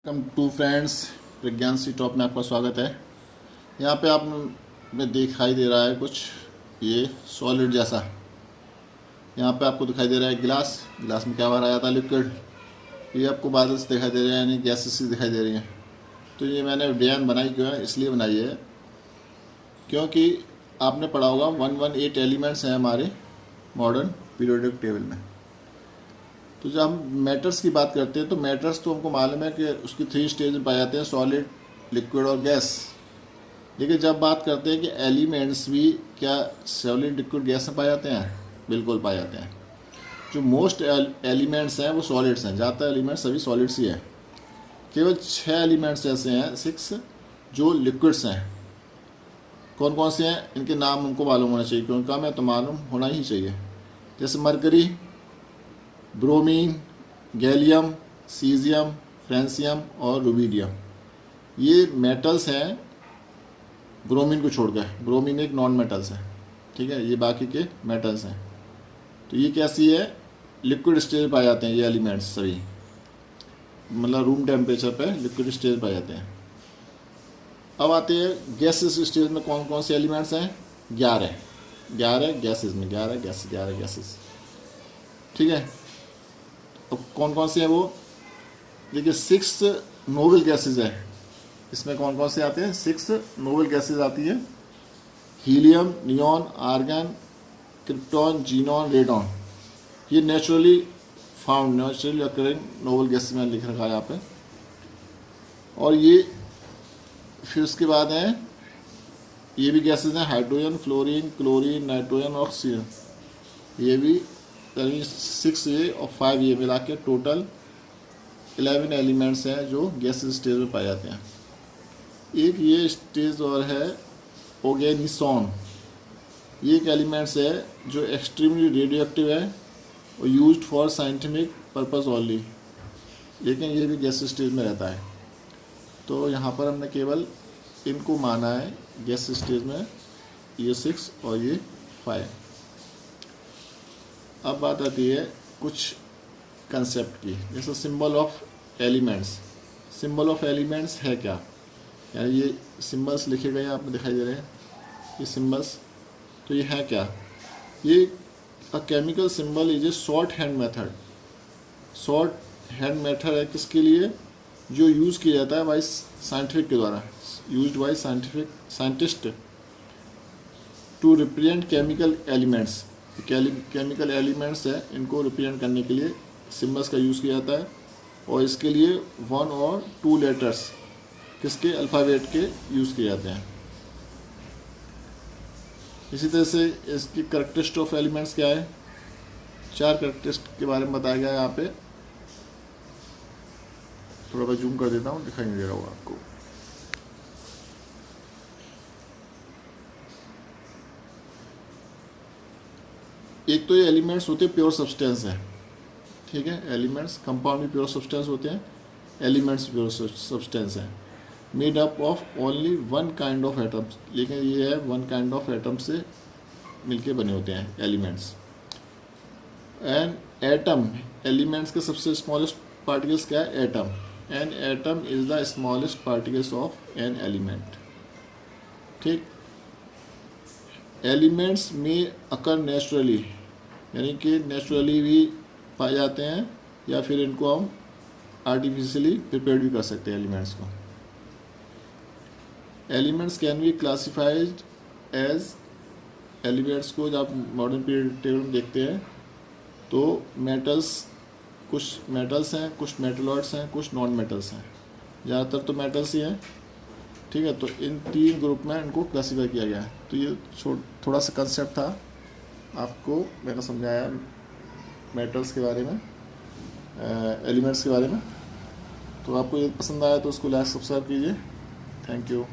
Welcome to friends, विज्ञान सी top में आपका स्वागत है। यहाँ पे आप में दिखाई दे रहा है कुछ ये सॉलिड जैसा। यहाँ पे आपको दिखाई दे रहा है गिलास में क्या भरा जाता है, लिक्विड। ये आपको बादल से दिखाई दे रहे हैं, यानी गैसेस दिखाई दे रही हैं। तो ये मैंने डिजाइन बनाई क्यों है, इसलिए बनाई है क्योंकि आपने पढ़ा होगा 118 एलिमेंट्स हैं हमारे मॉडर्न पीरियोडिक टेबल में। तो जब हम मैटर्स की बात करते हैं तो मैटर्स तो हमको मालूम है कि उसकी 3 स्टेज में पाए जाते हैं, सॉलिड, लिक्विड और गैस। लेकिन जब बात करते हैं कि एलिमेंट्स भी क्या सॉलिड, लिक्विड, गैस में पाए जाते हैं, बिल्कुल पाए जाते हैं। जो मोस्ट एलिमेंट्स हैं वो सॉलिड्स हैं, ज़्यादातर एलिमेंट्स सभी सॉलिड्स ही हैं। केवल 6 एलिमेंट्स ऐसे हैं, 6 जो लिक्विड्स हैं। कौन कौन से हैं, इनके नाम हमको मालूम होना चाहिए, क्योंकि हमें तो मालूम होना ही चाहिए। जैसे mercury, bromine, gallium, caesium, francium और रुबीडियम, ये मेटल्स हैं ब्रोमीन को छोड़कर। ब्रोमीन एक नॉन मेटल्स है, ठीक है। ये बाकी के मेटल्स हैं। तो ये कैसी है, लिक्विड स्टेज पाए जाते हैं ये एलिमेंट्स सभी, मतलब रूम टेम्परेचर पे लिक्विड स्टेज पाए जाते हैं। अब आते हैं गैसेस स्टेज में कौन कौन से एलिमेंट्स हैं, 11 गैसेस में, 11 गैसेस, ठीक है। अब कौन कौन से हैं वो, देखिए 6 नोबल गैसेज है। इसमें कौन कौन से आते हैं, 6 नोबल गैसेज आती है। Helium, neon, argon, krypton, xenon, radon. ये नेचुरली अकरिंग नोबल गैसेज में लिख रखा है यहाँ पे। और ये फिर उसके बाद हैं, ये भी गैसेज हैं, hydrogen, fluorine, chlorine, nitrogen, oxygen. ये भी 6 ये और 5 ये मिला के टोटल 11 एलिमेंट्स हैं जो गैसेस स्टेज में पाए जाते हैं। एक ये स्टेज और है ऑर्गेनिसॉन। ये एक एलिमेंट्स है जो एक्सट्रीमली रेडियो एक्टिव है और used for scientific purpose only, लेकिन ये भी गैसेस स्टेज में रहता है। तो यहाँ पर हमने केवल इनको माना है गैस स्टेज में, ये 6 और ये 5। अब बात आती है कुछ कंसेप्ट की, जैसे symbol of elements. Symbol of elements है क्या, यानी ये सिंबल्स लिखे गए हैं, आपको दिखाई दे रहे हैं ये सिंबल्स। तो ये है क्या, ये a chemical symbol is a short hand method. Short hand method है किसके लिए, जो यूज़ किया जाता है बाई साइंटिफिक के द्वारा, used by scientist to represent chemical elements. Chemical elements है, इनको रिप्रेजेंट करने के लिए सिम्बल्स का यूज़ किया जाता है। और इसके लिए 1 और 2 लेटर्स किसके, अल्फ़ाबेट के यूज़ किए जाते हैं। इसी तरह से इसकी कैरेक्टरिस्टिक ऑफ एलिमेंट्स क्या है, 4 कैरेक्टरिस्टिक के बारे में बताया गया है यहाँ पे। थोड़ा मैं जूम कर देता हूँ, दिखाई नहीं दे रहा होगा आपको। एक तो ये एलिमेंट्स होते हैं प्योर सब्सटेंस है, ठीक है। एलिमेंट्स कंपाउंड भी प्योर सब्सटेंस होते हैं, एलिमेंट्स प्योर सब्सटेंस हैं, made up of only 1 kind of atoms. लेकिन ये है 1 काइंड ऑफ एटम से मिलके बने होते हैं एलिमेंट्स। एंड एटम, एलिमेंट्स के सबसे स्मॉलेस्ट पार्टिकल्स क्या है, atom. And atom is the smallest particles of an element, ठीक। एलिमेंट्स में अकर नेचुरली, यानी कि नेचुरली भी पाए जाते हैं, या फिर इनको हम आर्टिफिशियली प्रिपेयर भी कर सकते हैं एलिमेंट्स को। Elements can be classified as, elements को जब आप मॉडर्न पीरियड टेबल में देखते हैं तो मेटल्स, कुछ मेटल्स हैं, कुछ मेटलॉइड्स हैं, कुछ नॉन मेटल्स हैं। ज़्यादातर तो मेटल्स ही हैं, ठीक है। तो इन 3 ग्रुप में इनको क्लासीफाई किया गया है। तो ये थोड़ा सा कंसेप्ट था, आपको मैंने समझाया मेटल्स के बारे में, एलिमेंट्स के बारे में। तो आपको ये पसंद आया तो उसको लाइक सब्सक्राइब कीजिए। Thank you.